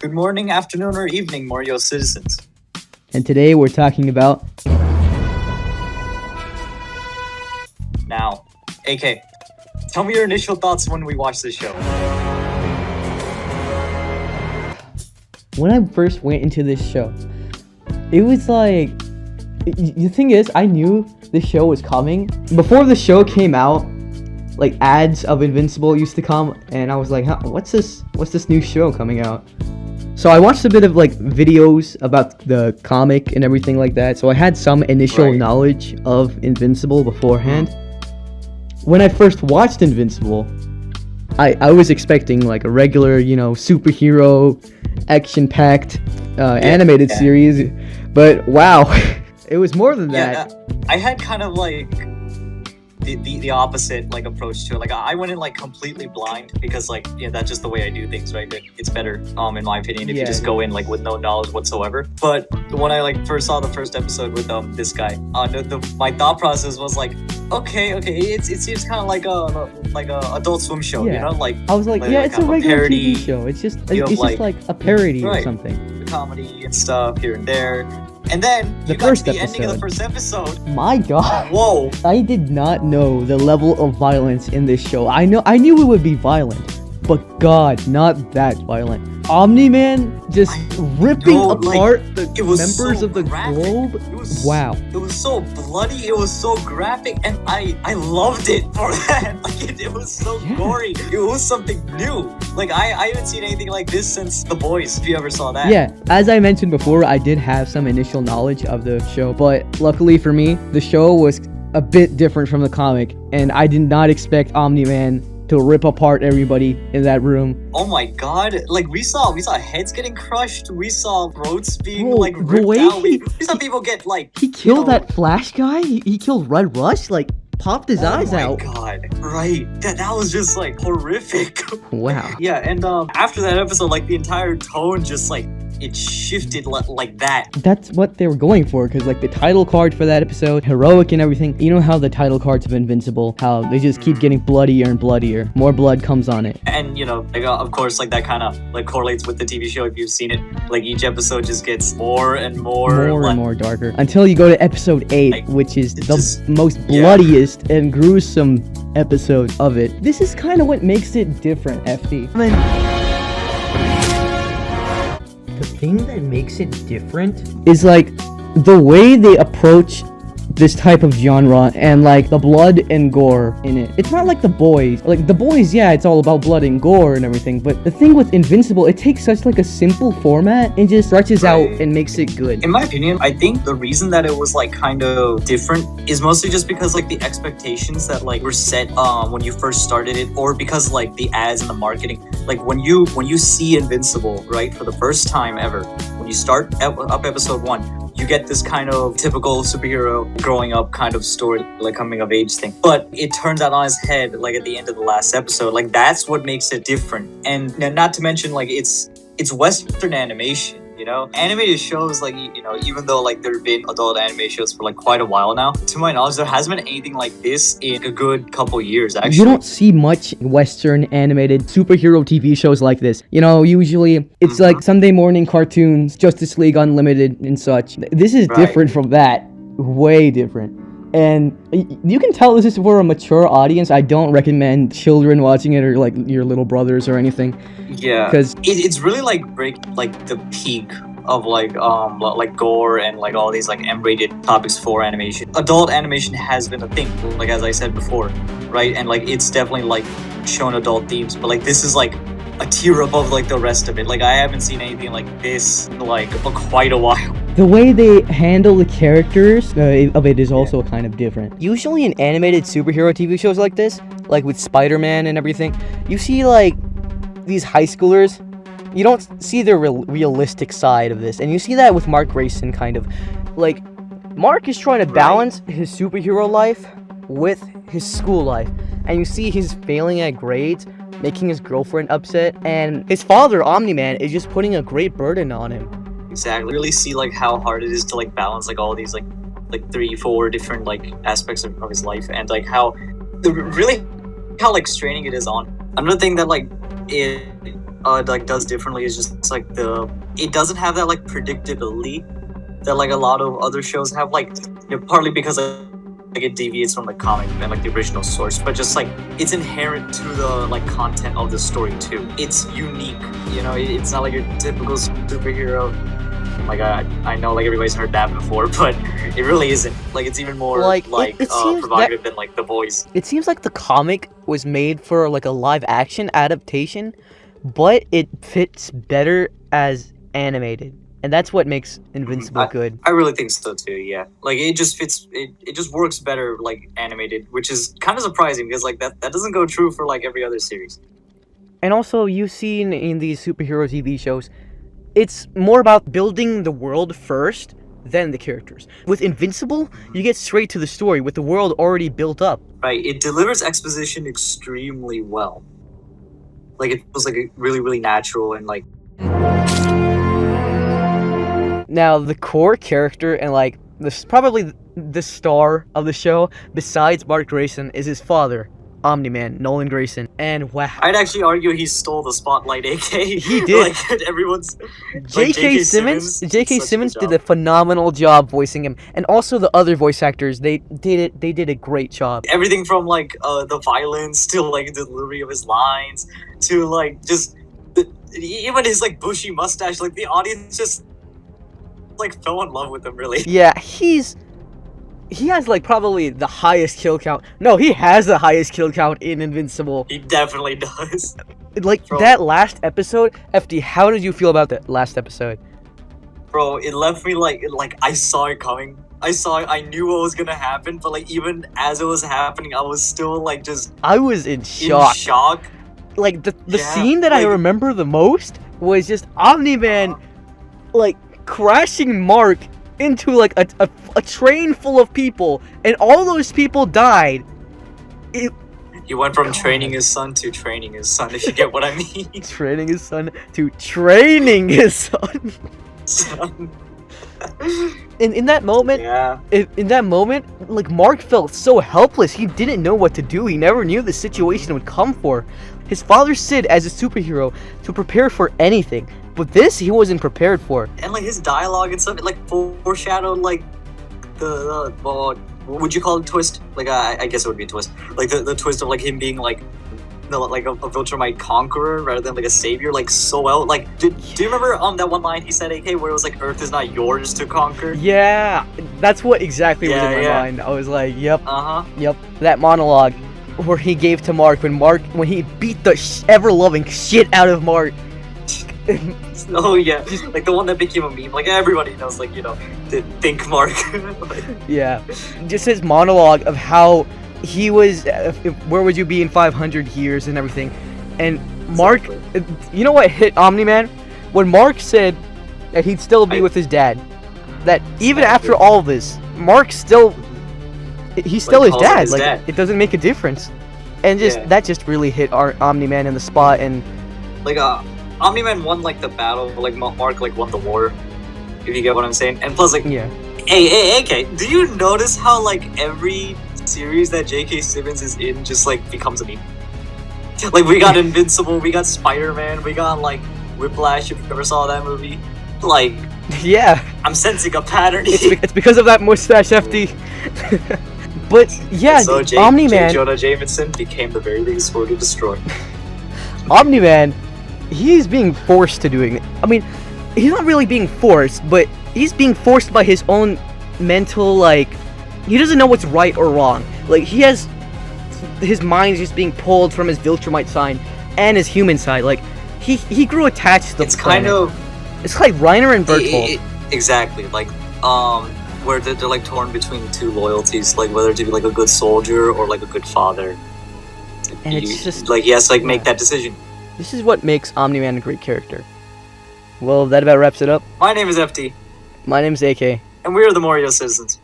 Good morning, afternoon, or evening, Morioh citizens. And today we're talking about... Now, AK, tell me your initial thoughts when we watched this show. When I first went into this show, it was like... The thing is, I knew the show was coming. Before the show came out, like ads of Invincible used to come, and I was like, what's this new show coming out? So I watched a bit of like videos about the comic and everything like that, so I had some initial knowledge of Invincible beforehand. When I first watched Invincible, I was expecting like a regular, superhero, action-packed animated series, but wow, it was more than that. I had kind of like the opposite like approach to it. Like I went in like completely blind because like that's just the way I do things, right? It's better in my opinion if you just go in like with no knowledge whatsoever. But when I like first saw the first episode with this guy, my thought process was like, okay, it seems kind of like a Adult Swim show, like I was like it's a regular parody, TV show. It's just like a parody or something, comedy and stuff here and there. And then you got to the ending of the first episode. My God. Whoa. I did not know the level of violence in this show. I knew it would be violent, but God, not that violent. Omni Man just ripping apart the members of the globe. Wow. It was so bloody. It was so graphic, and I loved it for that. Like it was so gory. It was something new. Like I haven't seen anything like this since The Boys. If you ever saw that. Yeah, as I mentioned before, I did have some initial knowledge of the show, but luckily for me, the show was a bit different from the comic, and I did not expect Omni Man to rip apart everybody in that room. Oh my God! Like we saw heads getting crushed. We saw throats being ripped out. We saw people get like. He killed that Flash guy. He killed Red Rush. Like popped his eyes out. Oh my God! Right. That was just like horrific. Wow. Yeah, and after that episode, like the entire tone just like. It shifted like that. That's what they were going for, because like the title card for that episode, heroic and everything. You know how the title cards of Invincible, how they just keep getting bloodier and bloodier. More blood comes on it. And of course, like that kind of like correlates with the TV show if you've seen it. Like each episode just gets more and more darker until you go to episode 8, which is the most bloodiest and gruesome episode of it. This is kind of what makes it different, FD. The thing that makes it different is like the way they approach this type of genre and like the blood and gore in it. It's not like The Boys. Like The Boys, yeah, it's all about blood and gore and everything, but the thing with Invincible, it takes such like a simple format and just stretches out and makes it good. In my opinion, I think the reason that it was like kind of different is mostly just because like the expectations that like were set when you first started it, or because like the ads and the marketing. Like when you see Invincible, right, for the first time ever, when you start up episode 1, you get this kind of typical superhero growing up kind of story, like coming of age thing. But it turns out on his head, like at the end of the last episode. Like that's what makes it different. And not to mention, like it's Western animation. Animated shows, like, even though like there have been adult anime shows for like quite a while now, to my knowledge, there hasn't been anything like this in a good couple years, actually. You don't see much Western animated superhero TV shows like this. Usually it's like Sunday morning cartoons, Justice League Unlimited and such. This is different from that. Way different. And you can tell this is for a mature audience. I don't recommend children watching it or like your little brothers or anything. Yeah, because it's really like the peak of like gore and like all these like M-rated topics for animation. Adult animation has been a thing, like as I said before, right? And like it's definitely like shown adult themes, but like this is like a tier above like the rest of it. Like I haven't seen anything like this like for quite a while. The way they handle the characters of it is also kind of different. Usually in animated superhero TV shows like this, like with Spider-Man and everything, you see like these high schoolers, you don't see the realistic side of this. And you see that with Mark Grayson, kind of. Like, Mark is trying to balance his superhero life with his school life. And you see he's failing at grades, making his girlfriend upset. And his father, Omni Man, is just putting a great burden on him. Exactly. Really see like how hard it is to like balance like all these like 3-4 different like aspects of his life, and like how like straining it is on. Another thing that like it like does differently is just like it doesn't have that like predictability that like a lot of other shows have, like partly because like it deviates from the comic and like the original source, but just like it's inherent to the like content of the story too. It's unique, you know. It's not like your typical superhero. Like I know like everybody's heard that before, but it really isn't. Like it's even more Like, like it seems provocative than like The Boys. It seems like the comic was made for like a live action adaptation, but it fits better as animated. And that's what makes Invincible good. I really think so too, yeah. Like it just fits, it just works better like animated, which is kind of surprising because like that doesn't go true for like every other series. And also, you've seen in these superhero TV shows, it's more about building the world first than the characters. With Invincible, you get straight to the story with the world already built up. Right, it delivers exposition extremely well. Like it feels like really, really natural and like. Now, the core character and like probably the star of the show, besides Mark Grayson, is his father, Omni Man, Nolan Grayson. And wow, I'd actually argue he stole the spotlight, AK. He did. Like everyone's. J.K. Simmons did a phenomenal job voicing him, and also the other voice actors. They did a great job. Everything from like the violence to like the delivery of his lines to like just even his like bushy mustache. Like the audience just like fell in love with him, really. Yeah, he has like probably the highest kill count. No, he has the highest kill count in Invincible. He definitely does. Like, bro, that last episode, FD, how did you feel about that last episode? Bro, it left me like I saw it coming. I knew what was gonna happen, but like even as it was happening, I was still like just. I was in shock. Like the scene that I remember the most was just Omni Man, like crashing Mark into like a train full of people, and all those people died. He went from training his son to training his son, if you get what I mean. Training his son to training his son. In that moment, in that moment, like Mark felt so helpless. He didn't know what to do. He never knew the situation would come for. His father said as a superhero to prepare for anything, but this he wasn't prepared for. And like his dialogue and stuff, it like foreshadowed like the would you call it a twist? Like I guess it would be a twist. Like the twist of like him being like like a Viltrumite conqueror rather than like a savior, like so well. Like do you remember that one line he said, AK, where it was like Earth is not yours to conquer? Yeah, that's what exactly was in my mind. I was like, yep, yep. That monologue where he gave to Mark when he beat the ever-loving shit out of Mark. Oh yeah, like the one that became a meme. Like everybody knows, like, you know, to think Mark. Yeah, just his monologue of how he was, where would you be in 500 years and everything. And Mark, you know what hit Omni Man? When Mark said that he'd still be with his dad. That even after all this, Mark he's still his dad. Like it doesn't make a difference. And just that just really hit our Omni Man in the spot. And like Omni Man won like the battle, but like Mark like won the war. If you get what I'm saying. And plus like hey, AK, do you notice how like every series that J.K. Simmons is in just like becomes a meme? Like we got Invincible, we got Spider-Man, we got like Whiplash, if you ever saw that movie. Like I'm sensing a pattern. It's because of that mustache, FD. But yeah, so Omni Man, Jonah Jameson became the very biggest sword to destroy. Omni Man, he's being forced to doing it. I mean, he's not really being forced, but he's being forced by his own mental, like, he doesn't know what's right or wrong. Like, his mind's just being pulled from his Viltrumite side and his human side. Like, he grew attached to the planet. It's like Reiner and Bertolt. Exactly, like, where they're like torn between two loyalties, like whether to be like a good soldier or like a good father. And it's just like he has to like make that decision. This is what makes Omni Man a great character. Well, that about wraps it up. My name is FT. My name is AK. And we are the Morioh citizens.